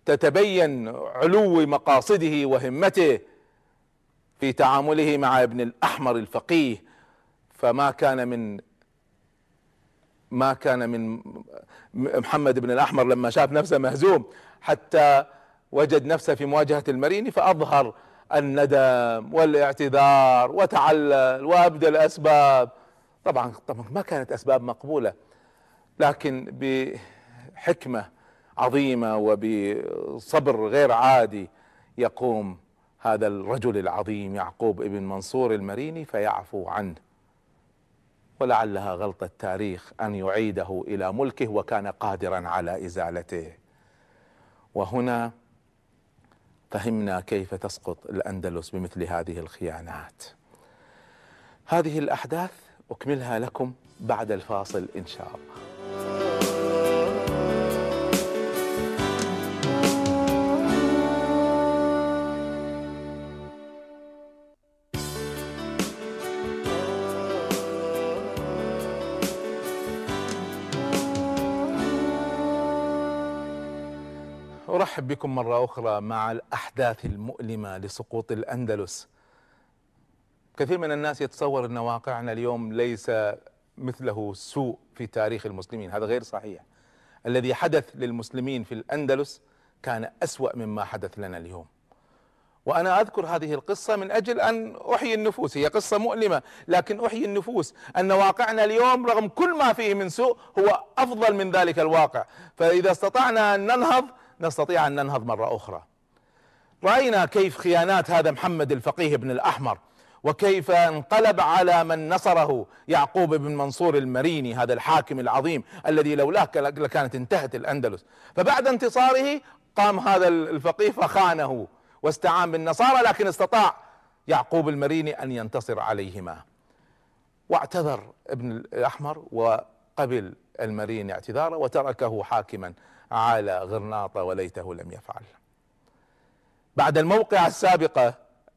تتبين علو مقاصده وهمته في تعامله مع ابن الأحمر الفقيه. فما كان من محمد بن الأحمر لما شاف نفسه مهزوم حتى وجد نفسه في مواجهة المريني فأظهر الندم والاعتذار وتعلل وأبدى الأسباب. طبعا ما كانت أسباب مقبولة، لكن بحكمة عظيمة وبصبر غير عادي يقوم هذا الرجل العظيم يعقوب ابن منصور المريني فيعفو عنه، ولعلها غلطة تاريخ أن يعيده إلى ملكه وكان قادرا على إزالته. وهنا فهمنا كيف تسقط الأندلس بمثل هذه الخيانات. هذه الأحداث أكملها لكم بعد الفاصل إن شاء الله. أرحب بكم مرة أخرى مع الأحداث المؤلمة لسقوط الأندلس. كثير من الناس يتصور أن واقعنا اليوم ليس مثله سوء في تاريخ المسلمين، هذا غير صحيح. الذي حدث للمسلمين في الأندلس كان أسوأ مما حدث لنا اليوم، وأنا أذكر هذه القصة من أجل أن أحيي النفوس. هي قصة مؤلمة لكن أحيي النفوس أن واقعنا اليوم رغم كل ما فيه من سوء هو أفضل من ذلك الواقع. فإذا استطعنا أن ننهض نستطيع أن ننهض مرة أخرى. رأينا كيف خيانات هذا محمد الفقيه بن الأحمر، وكيف انقلب على من نصره يعقوب بن منصور المريني، هذا الحاكم العظيم الذي لولاه لكانت انتهت الأندلس. فبعد انتصاره قام هذا الفقيه فخانه واستعان بالنصارى، لكن استطاع يعقوب المريني أن ينتصر عليهما، واعتذر ابن الأحمر وقبل المريني اعتذاره وتركه حاكما على غرناطة وليته لم يفعل. بعد الموقعة السابقة،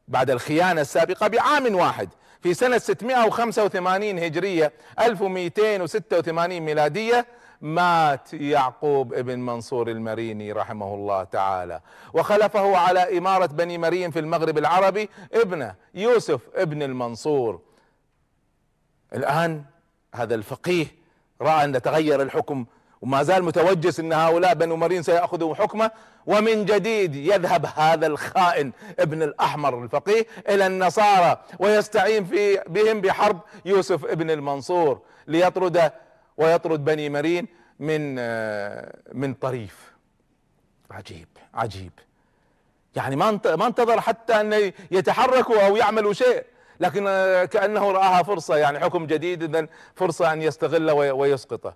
بعد الخيانة السابقة بعام واحد في سنة 685 هجرية 1286 ميلادية مات يعقوب ابن منصور المريني رحمه الله تعالى، وخلفه على إمارة بني مرين في المغرب العربي ابنه يوسف ابن المنصور. الآن هذا الفقيه رأى أن تغير الحكم وما زال متوجس ان هؤلاء بنو مرين سيأخذوا حكمه، ومن جديد يذهب هذا الخائن ابن الأحمر الفقيه الى النصارى ويستعين بهم بحرب يوسف ابن المنصور ويطرد بني مرين من طريف. عجيب يعني ما انتظر حتى ان يتحركوا او يعملوا شيء، لكن كأنه رآها فرصة، يعني حكم جديد اذا فرصة ان يستغله ويسقطه.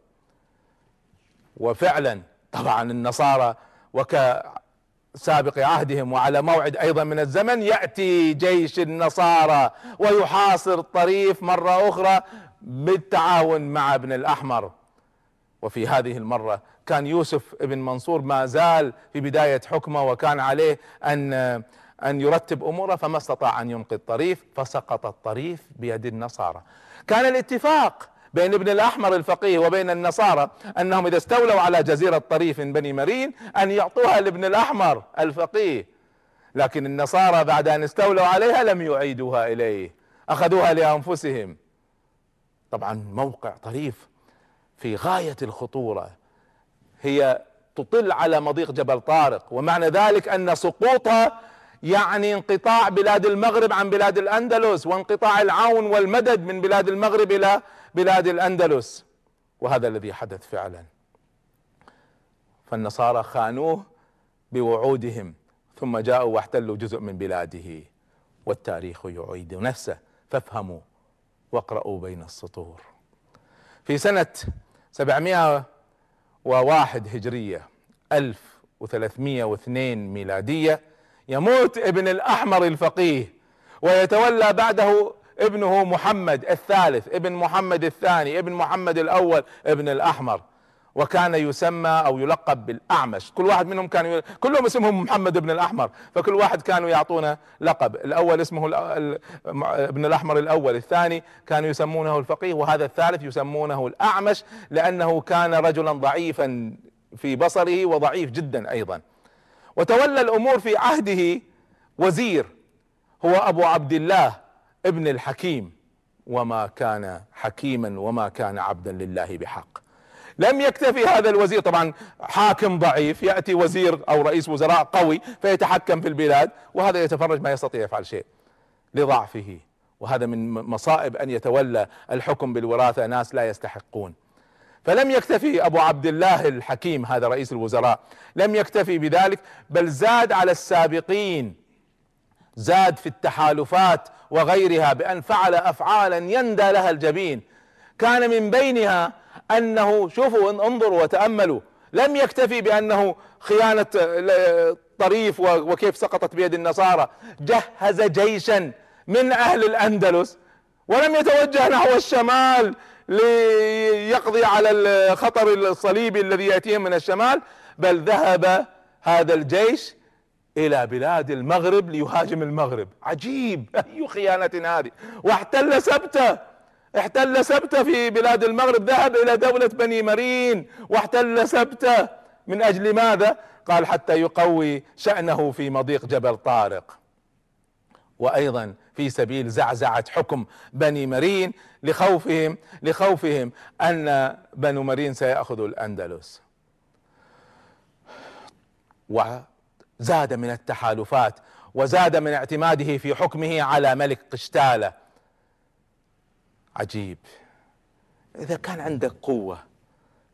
وفعلا طبعا النصارى وكسابق عهدهم وعلى موعد ايضا من الزمن يأتي جيش النصارى ويحاصر الطريف مرة اخرى بالتعاون مع ابن الأحمر. وفي هذه المرة كان يوسف ابن منصور ما زال في بداية حكمه وكان عليه ان يرتب اموره، فما استطاع ان ينقذ طريف فسقط الطريف بيد النصارى. كان الاتفاق بين ابن الأحمر الفقيه وبين النصارى انهم اذا استولوا على جزيرة طريف من بني مرين ان يعطوها لابن الأحمر الفقيه، لكن النصارى بعد ان استولوا عليها لم يعيدوها اليه، اخذوها لانفسهم. طبعا موقع طريف في غاية الخطورة، هي تطل على مضيق جبل طارق، ومعنى ذلك ان سقوطها يعني انقطاع بلاد المغرب عن بلاد الأندلس، وانقطاع العون والمدد من بلاد المغرب الى بلاد الأندلس. وهذا الذي حدث فعلا. فالنصارى خانوه بوعودهم ثم جاءوا واحتلوا جزء من بلاده، والتاريخ يعيد نفسه، فافهموا واقرأوا بين السطور. في سنة 701 هجرية 1302 ميلادية يموت ابن الأحمر الفقيه، ويتولى بعده ابنه محمد الثالث ابن محمد الثاني ابن محمد الأول ابن الأحمر، وكان يسمى أو يلقب بالأعمش. كل واحد منهم كلهم اسمهم محمد ابن الأحمر، فكل واحد كانوا يعطونه لقب. الأول اسمه ابن الأحمر الأول، الثاني كانوا يسمونه الفقيه، وهذا الثالث يسمونه الأعمش لأنه كان رجلا ضعيفا في بصره وضعيف جدا أيضا. وتولى الأمور في عهده وزير هو أبو عبد الله ابن الحكيم، وما كان حكيما وما كان عبدا لله بحق. لم يكتفي هذا الوزير، طبعا حاكم ضعيف، يأتي وزير أو رئيس وزراء قوي فيتحكم في البلاد، وهذا يتفرج ما يستطيع يفعل شيء لضعفه. وهذا من مصائب أن يتولى الحكم بالوراثة ناس لا يستحقون. فلم يكتفي أبو عبد الله الحكيم هذا رئيس الوزراء، لم يكتفي بذلك، بل زاد على السابقين، زاد في التحالفات وغيرها بأن فعل أفعالا يندى لها الجبين. كان من بينها أنه، شوفوا انظروا وتأملوا، لم يكتفي بأنه خيانة طريف وكيف سقطت بيد النصارى، جهز جيشا من أهل الأندلس ولم يتوجه نحو الشمال ليقضي على الخطر الصليبي الذي يأتيهم من الشمال، بل ذهب هذا الجيش إلى بلاد المغرب ليهاجم المغرب. عجيب، أي خيانة هذه! واحتل سبتة، احتل سبتة في بلاد المغرب، ذهب إلى دولة بني مرين واحتل سبتة. من أجل ماذا؟ قال حتى يقوي شأنه في مضيق جبل طارق، وأيضا في سبيل زعزعة حكم بني مرين لخوفهم أن بنو مرين سيأخذوا الأندلس. وزاد من التحالفات وزاد من اعتماده في حكمه على ملك قشتالة. عجيب، إذا كان عندك قوة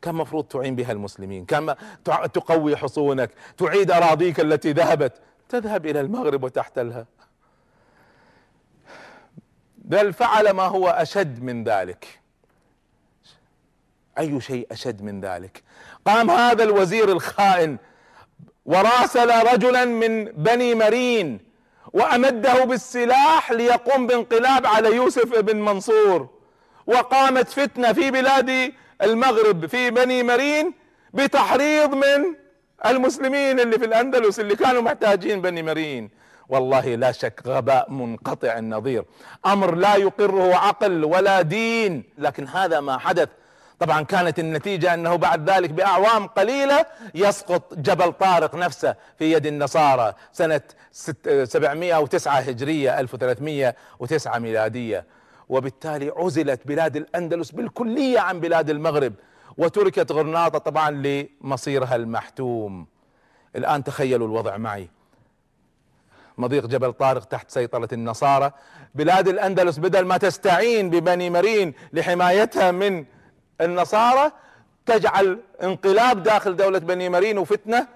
كان مفروض تعين بها المسلمين، كان تقوي حصونك، تعيد أراضيك التي ذهبت، تذهب إلى المغرب وتحتلها. بل فعل ما هو أشد من ذلك. أي شيء أشد من ذلك؟ قام هذا الوزير الخائن وراسل رجلا من بني مرين وأمده بالسلاح ليقوم بانقلاب على يوسف بن منصور، وقامت فتنة في بلاد المغرب في بني مرين بتحريض من المسلمين اللي في الأندلس اللي كانوا محتاجين بني مرين. والله لا شك غباء منقطع النظير، أمر لا يقره عقل ولا دين، لكن هذا ما حدث. طبعا كانت النتيجة أنه بعد ذلك بأعوام قليلة يسقط جبل طارق نفسه في يد النصارى سنة 709 هجرية 1309 ميلادية، وبالتالي عزلت بلاد الأندلس بالكلية عن بلاد المغرب، وتركت غرناطة طبعا لمصيرها المحتوم. الآن تخيلوا الوضع معي، مضيق جبل طارق تحت سيطرة النصارى، بلاد الأندلس بدل ما تستعين ببني مرين لحمايتها من النصارى تجعل انقلاب داخل دولة بني مرين وفتنة،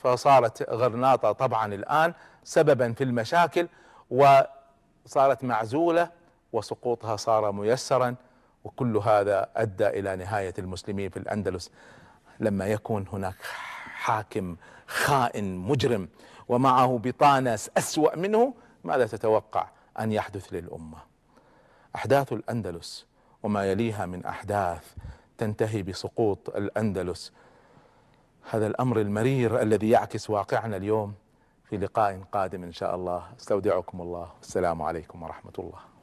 فصارت غرناطة طبعا الآن سببا في المشاكل، وصارت معزولة، وسقوطها صار ميسرا. وكل هذا أدى إلى نهاية المسلمين في الأندلس. لما يكون هناك حاكم خائن مجرم ومعه بطانة أسوأ منه، ماذا تتوقع أن يحدث للأمة؟ أحداث الأندلس وما يليها من أحداث تنتهي بسقوط الأندلس، هذا الأمر المرير الذي يعكس واقعنا اليوم، في لقاء قادم إن شاء الله. استودعكم الله، والسلام عليكم ورحمة الله.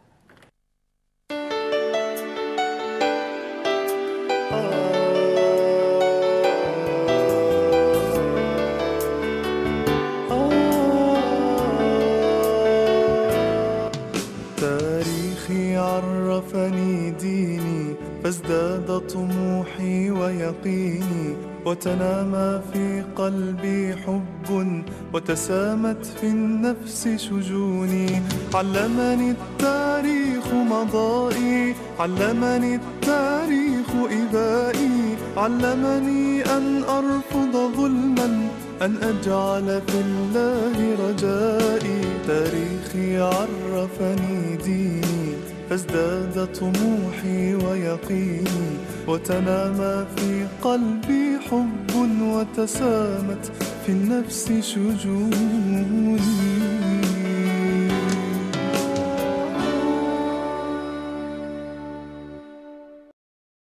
تاريخي عرفني ديني، فازداد طموحي ويقيني، وتنامى في قلبي حب، وتسامت في النفس شجوني. علمني التاريخ مضائي، علمني التاريخ إبائي، علمني أن أرفض ظلما، أن أجعل في الله رجائي. تاريخي عرفني ديني، فازداد طموحي ويقيني، وتنامى في قلبي حب، وتسامت في النفس شجوني.